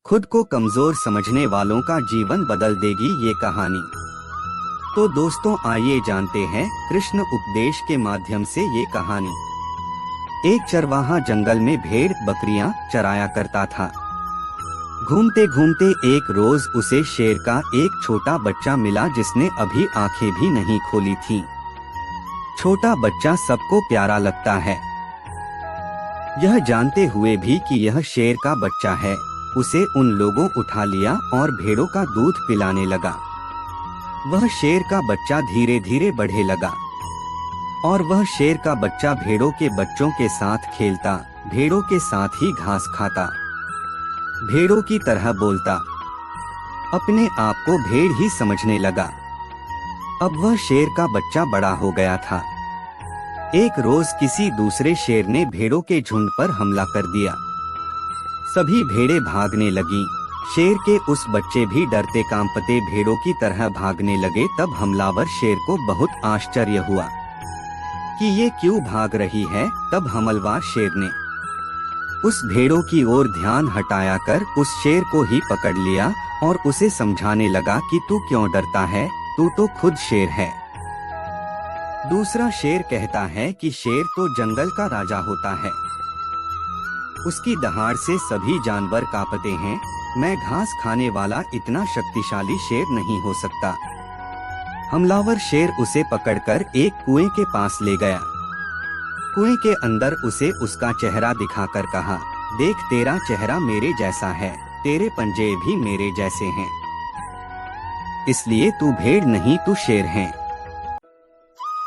खुद को कमजोर समझने वालों का जीवन बदल देगी ये कहानी। तो दोस्तों आइए जानते हैं कृष्ण उपदेश के माध्यम से ये कहानी। एक चरवाहा जंगल में भेड़ बकरियां चराया करता था। घूमते घूमते एक रोज उसे शेर का एक छोटा बच्चा मिला जिसने अभी आंखें भी नहीं खोली थीं। छोटा बच्चा सबको प्यारा लगता है। यह जानते हुए भी कि यह शेर का बच्चा है, उसे उन लोगों उठा लिया और भेड़ों का दूध पिलाने लगा। वह शेर का बच्चा धीरे धीरे बढ़े लगा और वह शेर का बच्चा भेड़ों के बच्चों के साथ खेलता, भेड़ों के साथ ही घास खाता, भेड़ों की तरह बोलता, अपने आप को भेड़ ही समझने लगा। अब वह शेर का बच्चा बड़ा हो गया था। एक रोज किसी दूसरे शेर ने भेड़ों के झुंड पर हमला कर दिया। सभी भेड़ें भागने लगीं। शेर के उस बच्चे भी डरते कांपते भेड़ों की तरह भागने लगे। तब हमलावर शेर को बहुत आश्चर्य हुआ कि ये क्यों भाग रही है। तब हमलवार शेर ने उस भेड़ों की ओर ध्यान हटाया कर उस शेर को ही पकड़ लिया और उसे समझाने लगा कि तू क्यों डरता है, तू तो खुद शेर है। दूसरा शेर कहता है कि शेर तो जंगल का राजा होता है, उसकी दहाड़ से सभी जानवर कांपते हैं। मैं घास खाने वाला इतना शक्तिशाली शेर नहीं हो सकता। हमलावर शेर उसे पकड़कर एक कुएं के पास ले गया। कुएं के अंदर उसे उसका चेहरा दिखाकर कहा, देख तेरा चेहरा मेरे जैसा है, तेरे पंजे भी मेरे जैसे हैं, इसलिए तू भेड़ नहीं तू शेर है।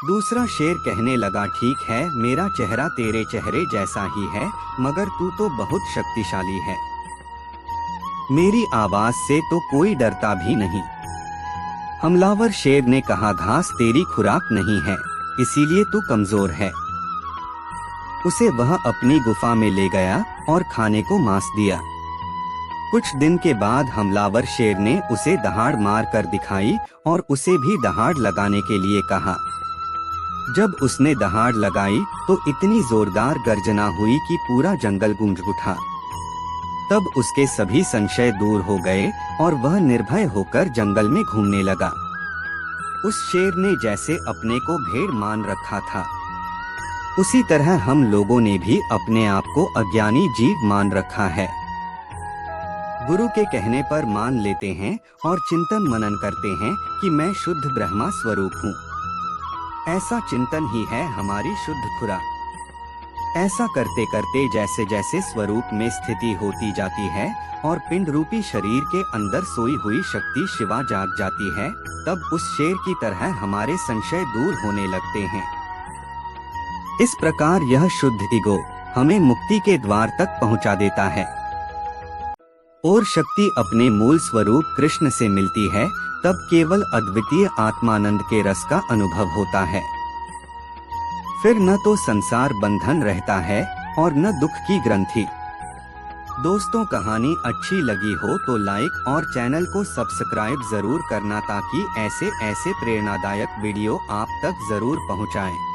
दूसरा शेर कहने लगा, ठीक है मेरा चेहरा तेरे चेहरे जैसा ही है, मगर तू तो बहुत शक्तिशाली है, मेरी आवाज से तो कोई डरता भी नहीं। हमलावर शेर ने कहा, घास तेरी खुराक नहीं है, इसीलिए तू कमजोर है। उसे वह अपनी गुफा में ले गया और खाने को मांस दिया। कुछ दिन के बाद हमलावर शेर ने उसे दहाड़ मार कर दिखाई और उसे भी दहाड़ लगाने के लिए कहा। जब उसने दहाड़ लगाई तो इतनी जोरदार गर्जना हुई कि पूरा जंगल गूंज उठा। तब उसके सभी संशय दूर हो गए और वह निर्भय होकर जंगल में घूमने लगा। उस शेर ने जैसे अपने को भेड़ मान रखा था, उसी तरह हम लोगों ने भी अपने आप को अज्ञानी जीव मान रखा है। गुरु के कहने पर मान लेते हैं और चिंतन मनन करते हैं कि मैं शुद्ध ब्रह्मा स्वरूप हूँ। ऐसा चिंतन ही है हमारी शुद्ध खुराक। ऐसा करते करते जैसे जैसे स्वरूप में स्थिति होती जाती है और पिंड रूपी शरीर के अंदर सोई हुई शक्ति शिवा जाग जाती है, तब उस शेर की तरह हमारे संशय दूर होने लगते हैं। इस प्रकार यह शुद्ध ईगो हमें मुक्ति के द्वार तक पहुंचा देता है और शक्ति अपने मूल स्वरूप कृष्ण से मिलती है। तब केवल अद्वितीय आत्मानंद के रस का अनुभव होता है। फिर न तो संसार बंधन रहता है और न दुख की ग्रंथि। दोस्तों कहानी अच्छी लगी हो तो लाइक और चैनल को सब्सक्राइब जरूर करना ताकि ऐसे प्रेरणादायक वीडियो आप तक जरूर पहुंचाएं।